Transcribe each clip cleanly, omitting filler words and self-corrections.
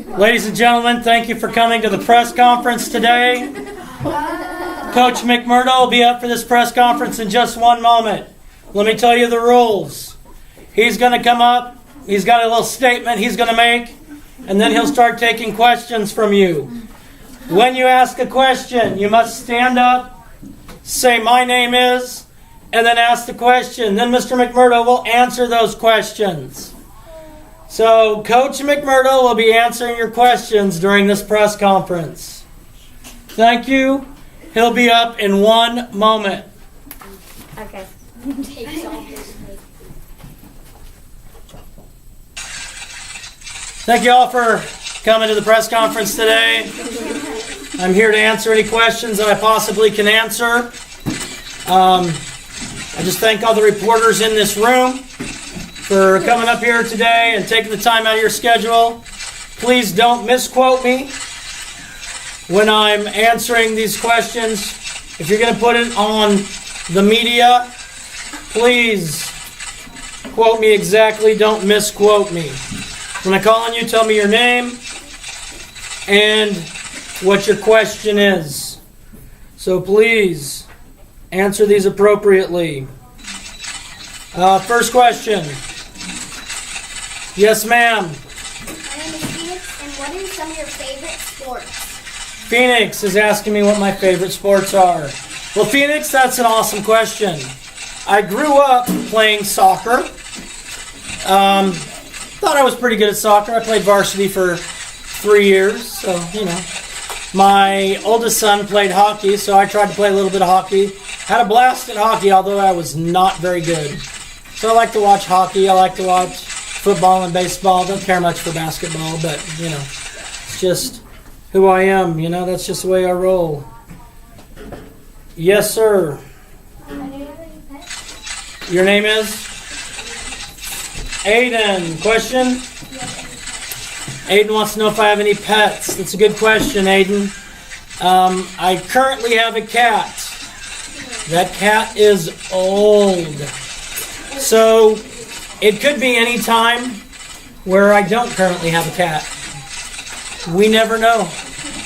Ladies and gentlemen, thank you for coming to the press conference today. Coach McMurdo will be up for this press conference in just one moment. Let me tell you the rules. He's going to come up. He's got a little statement he's going to make, and then he'll start taking questions from you. When you ask a question, you must stand up, say, "My name is," and then ask the question. Then Mr. McMurdo will answer those questions. So Coach McMurdo will be answering your questions during this press conference. Thank you. He'll be up in one moment. Okay. Thank you all for coming to the press conference today. I'm here to answer any questions that I possibly can answer. I just thank all the reporters in this room for coming up here today and taking the time out of your schedule. Please don't misquote me when I'm answering these questions. If you're going to put it on the media, please quote me exactly. Don't misquote me. When I call on you, tell me your name and what your question is. So please answer these appropriately. First question. Yes, ma'am. My name is Phoenix, and what are some of your favorite sports? Phoenix is asking me what my favorite sports are. Well, Phoenix, that's an awesome question. I grew up playing soccer. Thought I was pretty good at soccer. I played varsity for 3 years, so, My oldest son played hockey, so I tried to play a little bit of hockey. Had a blast at hockey, although I was not very good. So I like to watch hockey. I like to watch football and baseball. Don't care much for basketball, but, it's just who I am. That's just the way I roll. Yes, sir. Your name is? Aiden. Question? Aiden wants to know if I have any pets. That's a good question, Aiden. I currently have a cat. That cat is old. So it could be any time where I don't currently have a cat. We never know.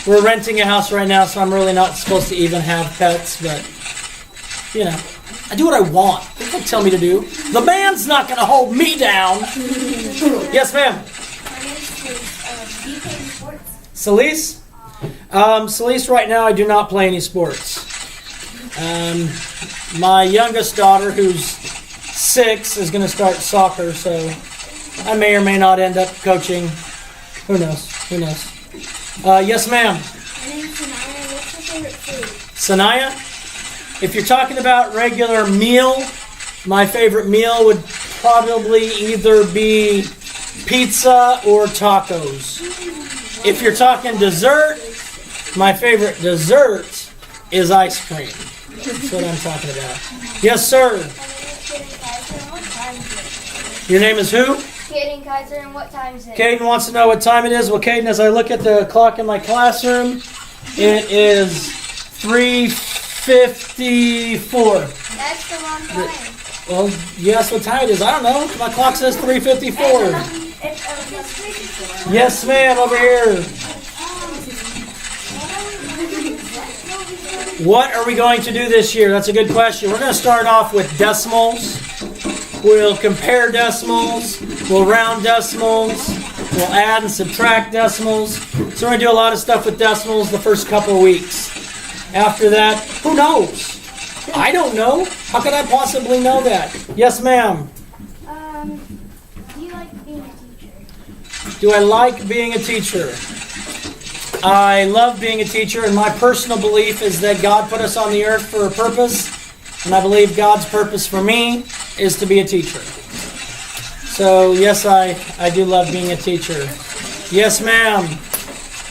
We're renting a house right now, so I'm really not supposed to even have pets, but, I do what I want. What do they tell me to do? The man's not going to hold me down. Yes, ma'am. My name is Celise. Do you play any sports? Celise? Celise, right now, I do not play any sports. My youngest daughter, who's 6, is going to start soccer, so I may or may not end up coaching. Who knows? Yes, ma'am. My name is Sanaya. What's your favorite food? Sanaya? If you're talking about regular meal, my favorite meal would probably either be pizza or tacos. If you're talking dessert, my favorite dessert is ice cream. That's what I'm talking about. Yes, sir. Your name is who? Caden Kaiser, and what time is it? Caden wants to know what time it is. Well, Caden, as I look at the clock in my classroom, it is 3:54. That's the wrong time. Well, you asked what time it is. I don't know. My clock says 3:54. It's 3:54. Yes, ma'am, over here. What are we going to do this year? That's a good question. We're going to start off with decimals. We'll compare decimals. We'll round decimals. We'll add and subtract decimals. So we're going to do a lot of stuff with decimals the first couple of weeks. After that, who knows? I don't know. How could I possibly know that? Yes, ma'am. Do you like being a teacher? Do I like being a teacher? I love being a teacher, and my personal belief is that God put us on the earth for a purpose, and I believe God's purpose for me is to be a teacher. So, yes, I do love being a teacher. Yes, ma'am.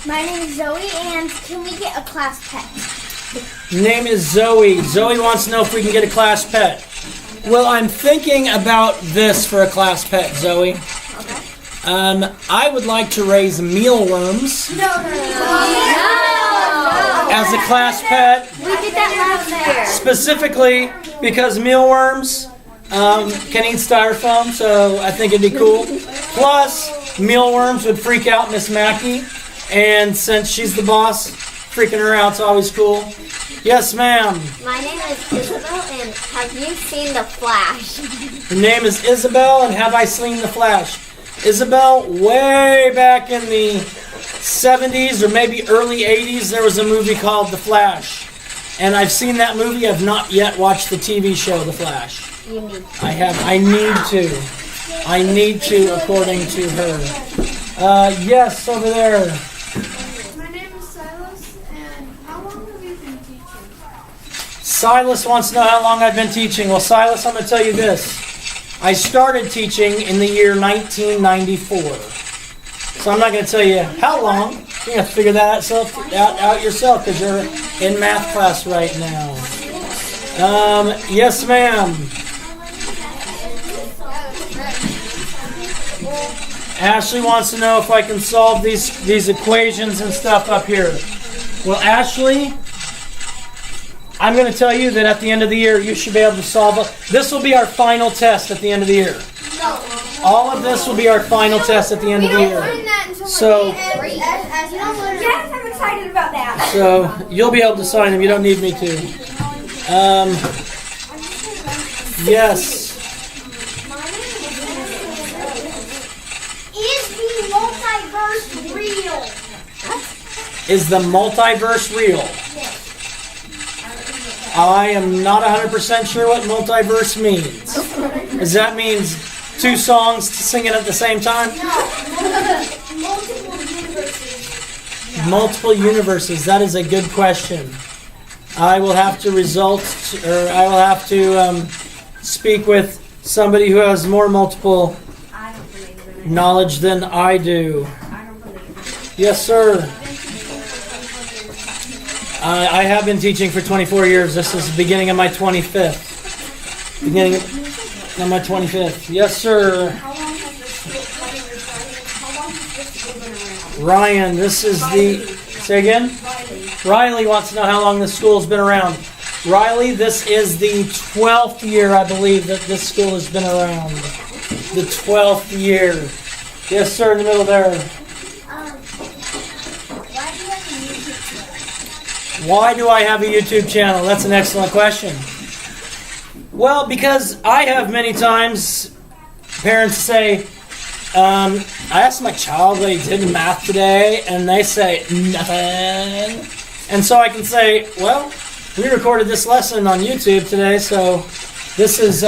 My name is Zoe, and can we get a class pet? Name is Zoe. Zoe wants to know if we can get a class pet. Well, I'm thinking about this for a class pet, Zoe. Okay. I would like to raise mealworms No. as a class pet, We did that last year. specifically because mealworms can eat styrofoam, so I think it'd be cool. Plus, mealworms would freak out Miss Mackey. And since she's the boss, freaking her out's always cool. Yes, ma'am. My name is Isabel, and have you seen The Flash? Her name is Isabel, and have I seen The Flash? Isabel, way back in the 70s or maybe early 80s, there was a movie called The Flash. And I've seen that movie. I've not yet watched the TV show, The Flash. You need to. I have. I need to, according to her. Yes, over there. My name is Silas, and how long have you been teaching? Silas wants to know how long I've been teaching. Well, Silas, I'm going to tell you this. I started teaching in the year 1994. So I'm not going to tell you how long. You have to figure that out yourself because you're in math class right now. Yes, ma'am. Ashley wants to know if I can solve these equations and stuff up here. Well, Ashley, I'm going to tell you that at the end of the year, you should be able to solve it. This will be our final test at the end of the year. All of this will be our final test at the end of the year. So, Yes, I'm excited about that. so you'll be able to sign them. You don't need me to. Yes. Is the multiverse real? Is the multiverse real? I am not 100% sure what multiverse means. Does that mean two songs singing at the same time? Multiple universes. Multiple universes. That is a good question. I will have to speak with somebody who has more multiple knowledge than I do. Yes, sir. I have been teaching for 24 years. This is the beginning of my 25th. Beginning of my 25th. Yes, sir. Ryan, this is the... Say again? Riley wants to know how long this school's been around. Riley, this is the 12th year, I believe, that this school has been around. The 12th year. Yes, sir, in the middle there. Why do I have a YouTube channel? That's an excellent question. Well, because I have many times parents say, I asked my child what he did in math today, and they say, nothing. And so I can say, well, we recorded this lesson on YouTube today, so this is,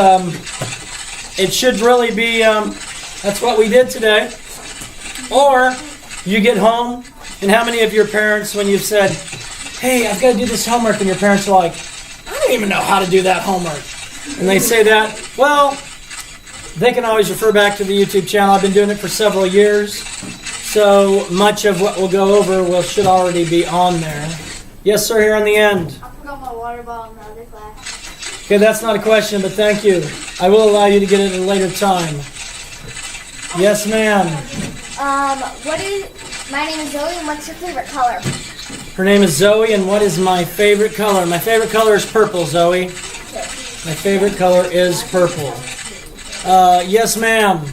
it should really be, that's what we did today. Or you get home, and how many of your parents, when you've said, hey, I've got to do this homework, and your parents are like, I don't even know how to do that homework. And they say that, well, they can always refer back to the YouTube channel. I've been doing it for several years, so much of what we'll go over should already be on there. Yes, sir, here on the end. I forgot my water bottle in the other class. Okay, that's not a question, but thank you. I will allow you to get it at a later time. Yes, ma'am. My name is Zoe, and what's your favorite color? Her name is Zoe, and what is my favorite color? My favorite color is purple, Zoe. My favorite color is purple. Yes, ma'am.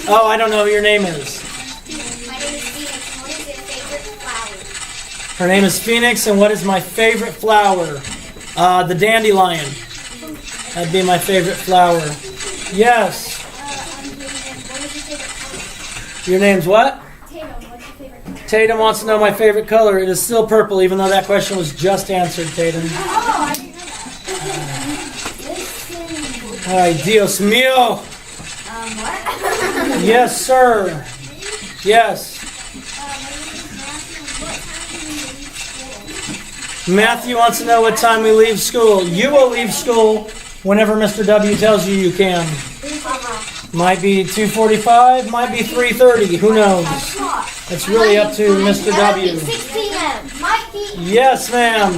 Oh, I don't know who your name is. My name is Phoenix, and what is your favorite flower? Her name is Phoenix, and what is my favorite flower? The dandelion. That'd be my favorite flower. Yes. Your name's what? Tatum, what's your favorite color? Tatum wants to know my favorite color. It is still purple, even though that question was just answered, Tatum. Oh, I didn't know that. Ay, Dios mío. What? Yes, sir. Yes. Matthew wants to know what time we leave school. You will leave school whenever Mr. W tells you you can. Might be 2:45, might be 3:30. Who knows? It's really up to Mr. W. 6 p.m. Might be. Yes, ma'am.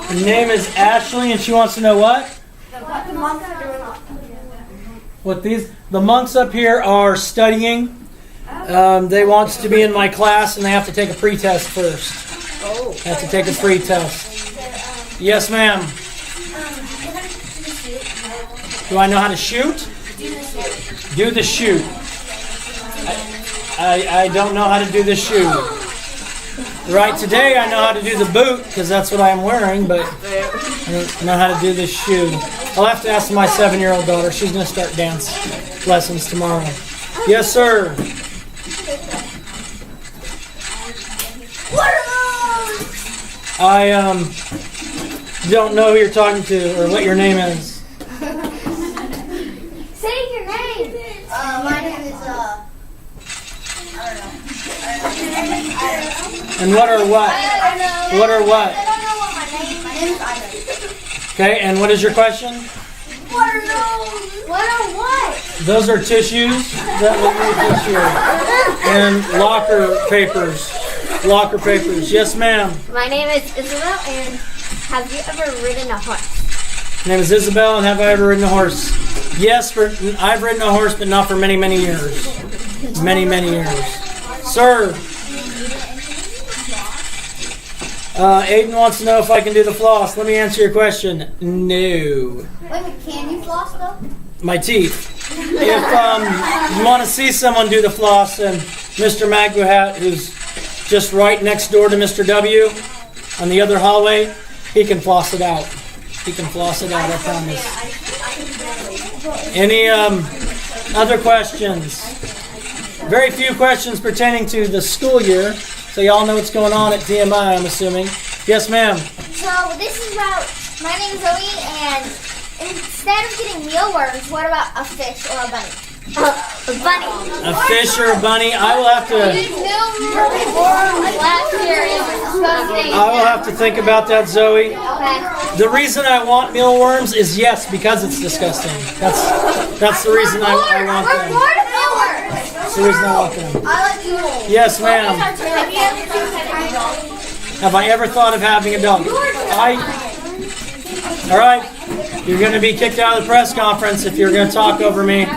Her name is Ashley, and she wants to know what? What the monks are doing. What the monks up here are studying. They want to be in my class, and they have to take a pre-test first. They have to take a pre-test. Yes, ma'am. Do I know how to shoot? Do the shoe. I don't know how to do the shoe. Right today I know how to do the boot because that's what I'm wearing, but I don't know how to do this shoe. I'll have to ask my 7-year-old daughter. She's going to start dance lessons tomorrow. Yes, sir. What are those? I don't know who you're talking to or what your name is. Say your name. My name is I don't know. And what are what? I don't know. What are what? I don't know what my name is. I don't. Okay, and what is your question? What are those? What are what? Those are tissues. That would be tissue. And locker papers. Locker papers. Yes, ma'am. My name is Isabel, and have you ever ridden a horse? My name is Isabel, and have I ever ridden a horse? Yes, I've ridden a horse, but not for many, many years. Many, many years. Sir. Aiden wants to know if I can do the floss. Let me answer your question. No. Wait, can you floss though? My teeth. If you want to see someone do the floss, then Mr. Magbuhat, who's just right next door to Mr. W on the other hallway, he can floss it out. He can floss it out, I promise. Any other questions? Very few questions pertaining to the school year, so y'all know what's going on at TMI, I'm assuming. Yes, ma'am. So this is about, my name is Zoe, and instead of getting mealworms, what about a fish or a bunny? A bunny. A fish or a bunny? I will have to. Last year it was disgusting. I will have to think about that, Zoe. Okay. The reason I want mealworms is yes, because it's disgusting. That's the reason I want We're them. bored of mealworms. That's the reason I want them. I like you. Yes, ma'am. Have I ever thought of having a dog? All right. You're going to be kicked out of the press conference if you're going to talk over me.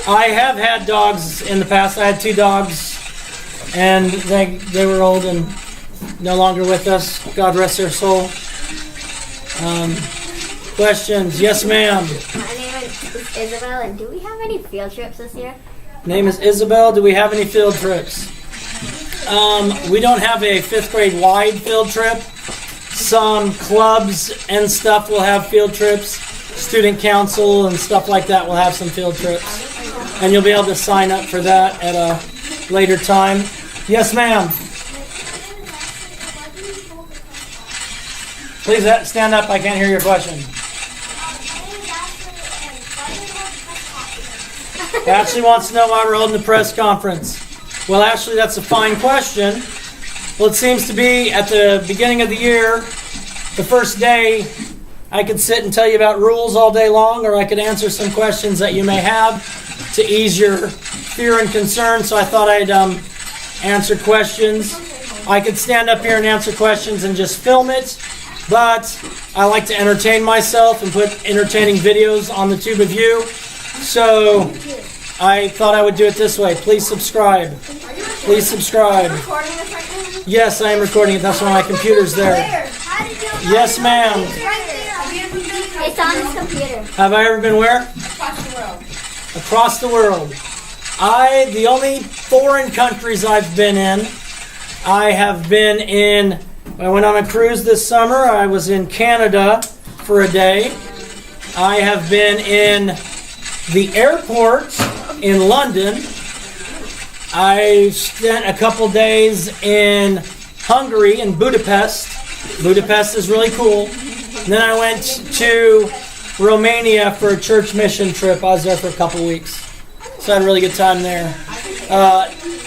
I have had dogs in the past. I had 2 dogs, and they were old and no longer with us. God rest their soul. Questions? Yes, ma'am. My name is Isabel, and do we have any field trips this year? Name is Isabel. Do we have any field trips? We don't have a 5th grade wide field trip. Some clubs and stuff will have field trips. Student council and stuff like that will have some field trips. And you'll be able to sign up for that at a later time. Yes, ma'am. Please stand up. I can't hear your question. Ashley wants to know why we're holding the press conference. Well, Ashley, that's a fine question. Well, it seems to be at the beginning of the year, the first day, I could sit and tell you about rules all day long, or I could answer some questions that you may have to ease your fear and concern. So I thought I'd answer questions. I could stand up here and answer questions and just film it, but I like to entertain myself and put entertaining videos on the tube of you. So I thought I would do it this way. Please subscribe. Please subscribe. Recording this right now? Yes, I am recording it. That's why my computer's there. Yes, ma'am. It's on this computer. Have I ever been where? Across the world. The only foreign countries I've been in, I have been in, I went on a cruise this summer. I was in Canada for a day. I have been in the airport in London. I spent a couple days in Hungary, in Budapest. Budapest is really cool. And then I went to Romania for a church mission trip. I was there for a couple weeks. So I had a really good time there.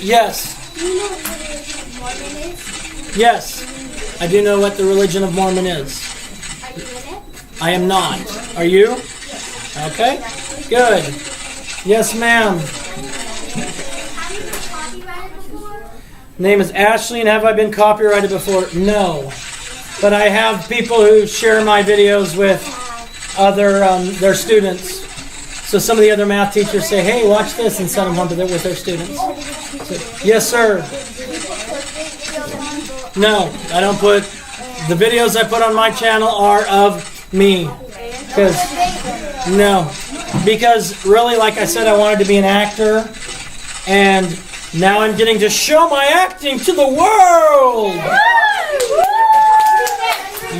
Yes. Yes. I do know what the religion of Mormon is. Are you in it? I am not. Are you? Okay. Good. Yes, ma'am. Have you been copyrighted before? Name is Ashley, and have I been copyrighted before? No. But I have people who share my videos with other their students. So some of the other math teachers say, hey, watch this, and send them home with their students. So, yes, sir. No, I don't the videos I put on my channel are of me. Because No, because really, like I said, I wanted to be an actor, and now I'm getting to show my acting to the world.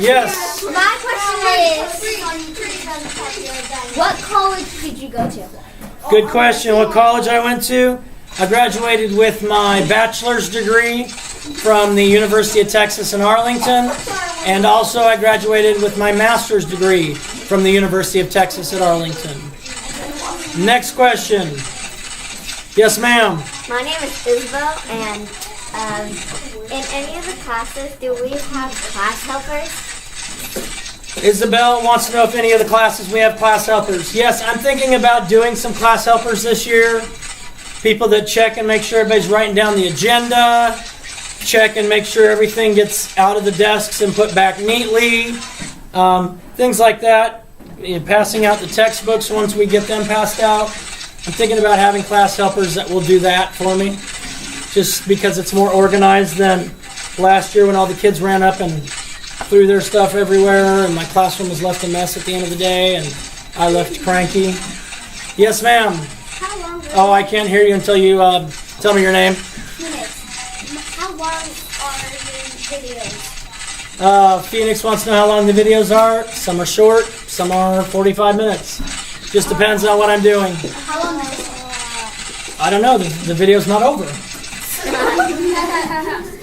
Yes. My question is, what college did you go to? Good question. What college I went to? I graduated with my bachelor's degree from the University of Texas in Arlington, and also I graduated with my master's degree from the University of Texas at Arlington. Next question. Yes, ma'am. My name is Isabel, and in any of the classes, do we have class helpers? Isabel wants to know if any of the classes we have class helpers. Yes, I'm thinking about doing some class helpers this year. People that check and make sure everybody's writing down the agenda, check and make sure everything gets out of the desks and put back neatly, things like that. Passing out the textbooks once we get them passed out. I'm thinking about having class helpers that will do that for me, just because it's more organized than last year when all the kids ran up and threw their stuff everywhere and my classroom was left a mess at the end of the day and I left cranky. Yes, ma'am. How long? Oh, I can't hear you until you tell me your name. How long are the videos? Phoenix wants to know how long the videos are. Some are short, some are 45 minutes. Just depends on what I'm doing. How long is I don't know, the video's not over.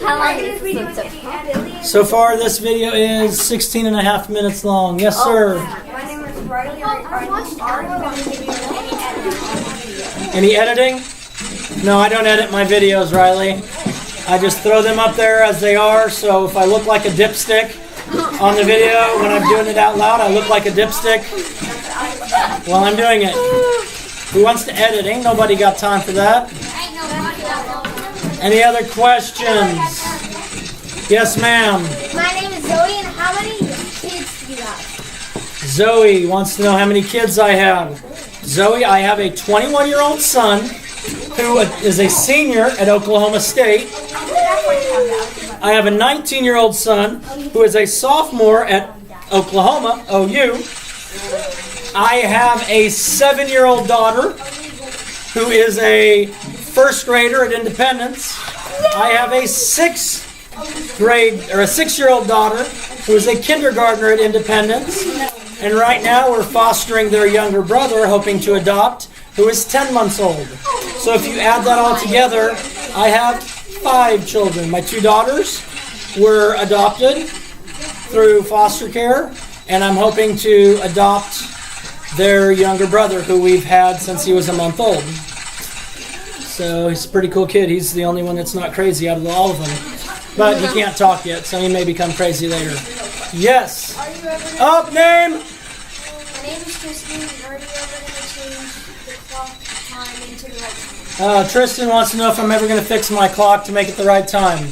How long is it? So far, this video is 16 and a half minutes long. Yes, sir. My name is Riley. Are you going to do Any editing? No, I don't edit my videos, Riley. I just throw them up there as they are, so if I look like a dipstick on the video, when I'm doing it out loud, I look like a dipstick while I'm doing it. Who wants to edit? Ain't nobody got time for that. Any other questions? Yes, ma'am. My name is Zoe, and how many kids do you have? Zoe wants to know how many kids I have. Zoe, I have a 21-year-old son who is a senior at Oklahoma State. I have a 19-year-old son who is a sophomore at Oklahoma, OU. I have a 7-year-old daughter who is a first grader at Independence. I have a 6-year-old daughter who is a kindergartner at Independence. And right now we're fostering their younger brother, hoping to adopt, who is 10 months old. So if you add that all together, I have 5 children. My 2 daughters were adopted through foster care, and I'm hoping to adopt their younger brother, who we've had since he was a month old. So he's a pretty cool kid. He's the only one that's not crazy out of all of them. But he can't talk yet, so he may become crazy later. Yes. Up, name. My name is Tristan. Are you ever going to change the clock time into the right time? Tristan wants to know if I'm ever going to fix my clock to make it the right time.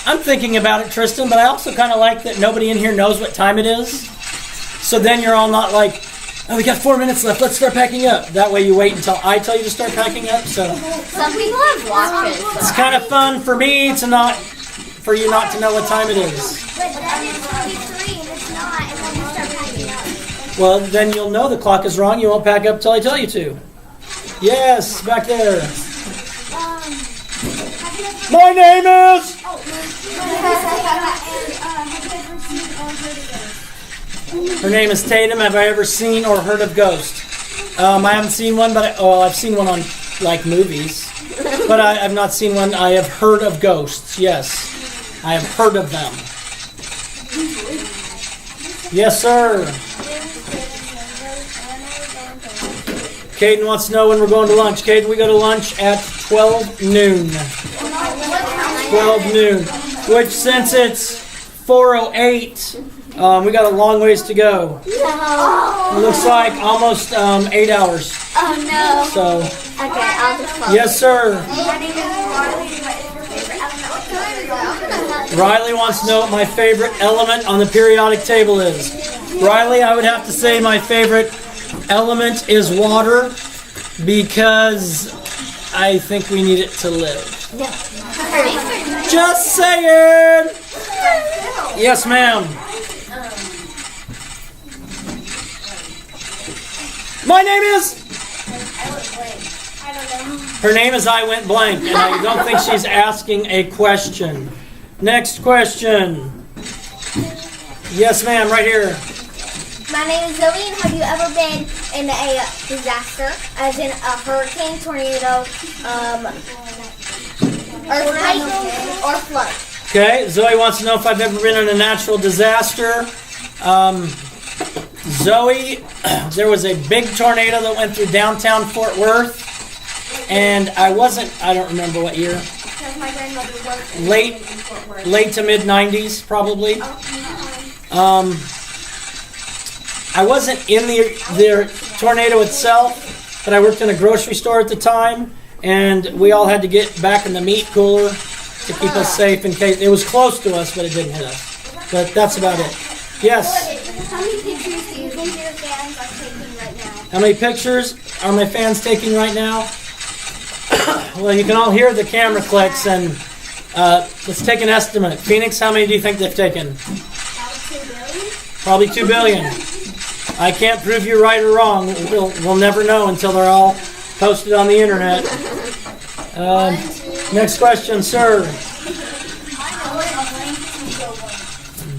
I'm thinking about it, Tristan, but I also kind of like that nobody in here knows what time it is. So then you're all not like, oh, we got 4 minutes left, let's start packing up. That way you wait until I tell you to start packing up. So Some people have watches. it's kind of fun for me to not, for you not to know what time it is. But then it's 23 and it's not, and then you start packing up. Well, then you'll know the clock is wrong. You won't pack up till I tell you to. Yes, back there. My name is... Her name is Tatum. Have I ever seen or heard of Ghost? I haven't seen one, but I've seen one on like movies, but I've not seen one. I have heard of ghosts. Yes, I have heard of them. Yes, sir. Caden wants to know when we're going to lunch. Caden, we go to lunch at 12 noon. 12 noon. Which, since it's 4:08, we got a long ways to go. It looks like almost 8 hours. Oh no. So, Okay, I'll just call. yes, sir. My name is Riley. What is your favorite element? Riley wants to know what my favorite element on the periodic table is. Riley, I would have to say my favorite element is water, because I think we need it to live. Just saying. Yes, ma'am. My name is... I don't know. Her name is I went blank, and I don't think she's asking a question. Next question. Yes, ma'am, right here. My name is Zoe, and have you ever been in a disaster, as in a hurricane, tornado, earthquake, or flood? Okay, Zoe wants to know if I've ever been in a natural disaster. Zoe, there was a big tornado that went through downtown Fort Worth, and I don't remember what year. Because my grandmother worked Late to mid 90s, probably. I wasn't in the tornado itself, but I worked in a grocery store at the time, and we all had to get back in the meat cooler to keep us safe in case. It was close to us, but it didn't hit us. But that's about it. Yes. How many pictures do you think your fans are taking right now? How many pictures are my fans taking right now? Well, you can all hear the camera clicks, and let's take an estimate. Phoenix, how many do you think they've taken? About 2 billion? Probably 2 billion. I can't prove you right or wrong. We'll never know until they're all posted on the internet. Next question, sir.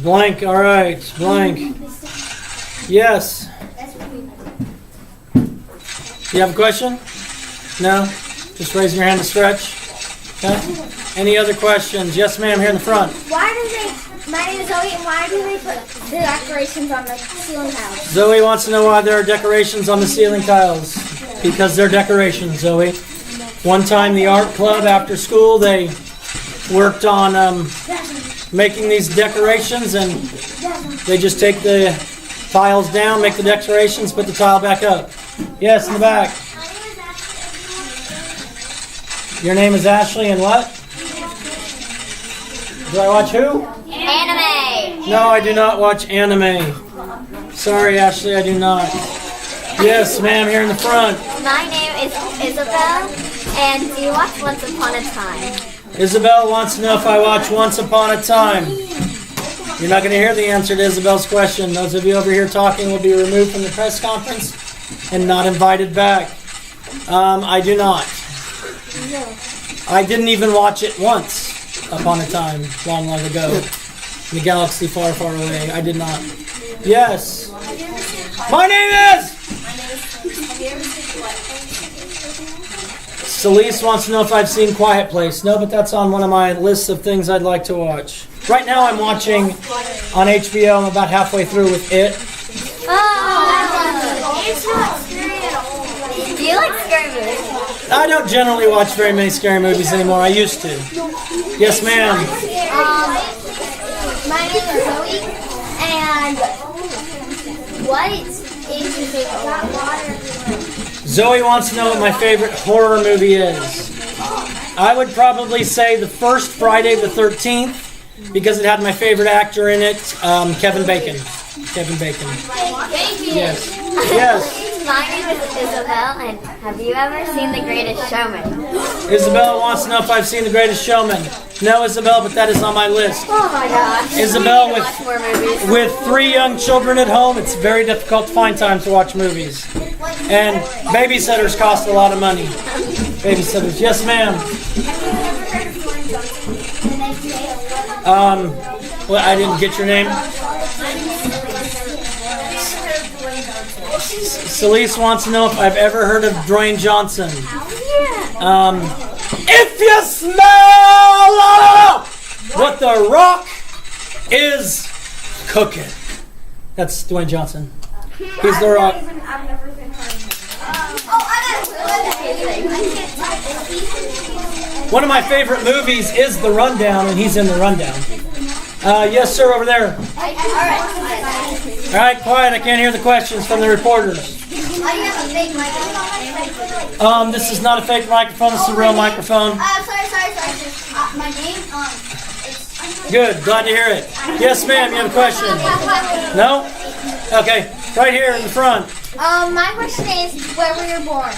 Blank, all right. Blank. Yes. You have a question? No? Just raise your hand to stretch. Okay. Any other questions? Yes, ma'am, here in the front. My name is Zoe, and why do they put the decorations on the ceiling tiles? Zoe wants to know why there are decorations on the ceiling tiles. Because they're decorations, Zoe. One time the art club after school, they worked on making these decorations, and they just take the tiles down, make the decorations, put the tile back up. Yes, in the back. Your name is Ashley, and what? Do I watch who? Anime. No, I do not watch anime. Sorry, Ashley, I do not. Yes, ma'am, here in the front. My name is Isabel, and do you watch Once Upon a Time? Isabel wants to know if I watch Once Upon a Time. You're not going to hear the answer to Isabel's question. Those of you over here talking will be removed from the press conference and not invited back. I do not. I didn't even watch it once upon a time, long, long ago. In the galaxy far, far away. I did not. Yes. My name is... Celeste wants to know if I've seen Quiet Place. No, but that's on one of my lists of things I'd like to watch. Right now I'm watching on HBO. I'm about halfway through with It. It's not scary at all. Do you like scary movies? I don't generally watch very many scary movies anymore. I used to. Yes, ma'am. My name is Zoe, and what is your favorite? Zoe wants to know what my favorite horror movie is. I would probably say the first Friday the 13th, because it had my favorite actor in it, Kevin Bacon. Kevin Bacon. Yes. Yes. My name is Isabel, and have you ever seen The Greatest Showman? Isabel wants to know if I've seen The Greatest Showman. No, Isabel, but that is on my list. Oh my gosh. Isabel, We need to watch more movies. with 3 young children at home, it's very difficult to find time to watch movies. And babysitters cost a lot of money. Babysitters. Yes, ma'am. Well, I didn't get your name. Celeste wants to know if I've ever heard of Dwayne Johnson. If you smell what the Rock is cooking. That's Dwayne Johnson. He's the Rock. I've never been heard of One of my favorite movies is The Rundown, and he's in The Rundown. Yes, sir, over there. All right, quiet. I can't hear the questions from the reporters. This is not a fake microphone. This is a real microphone. Sorry. My name, Good. Glad to hear it. Yes, ma'am. You have a question? No? Okay. Right here in the front. my question is, where were you born?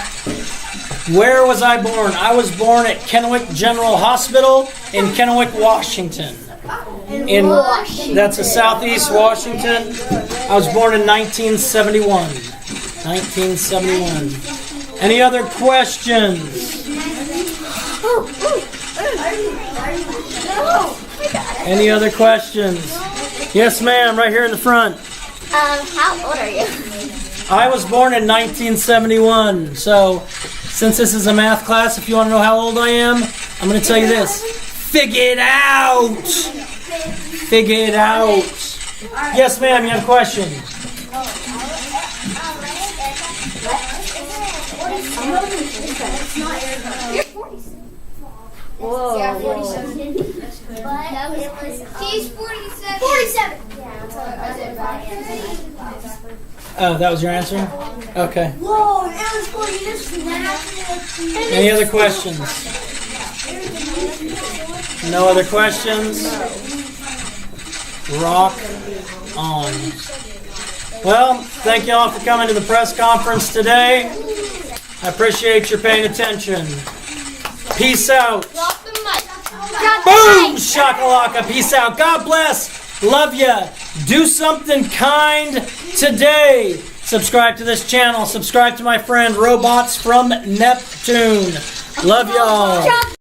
Where was I born? I was born at Kennewick General Hospital in Kennewick, Washington. That's a southeast Washington. I was born in 1971. 1971. Any other questions? Any other questions? Yes, ma'am, right here in the front. How old are you? I was born in 1971, so since this is a math class, if you want to know how old I am, I'm going to tell you this. Figure it out! Figure it out. Yes, ma'am, you have a question? Whoa. Yeah, 47. He's 47. 47. Oh, that was your answer? Okay. Whoa, that was cool. You just Any other questions? No other questions? Rock on. Well, thank you all for coming to the press conference today. I appreciate your paying attention. Peace out. Drop the mic. Boom! Shakalaka. Peace out. God bless. Love ya. Do something kind today. Subscribe to this channel. Subscribe to my friend Robots from Neptune. Love y'all.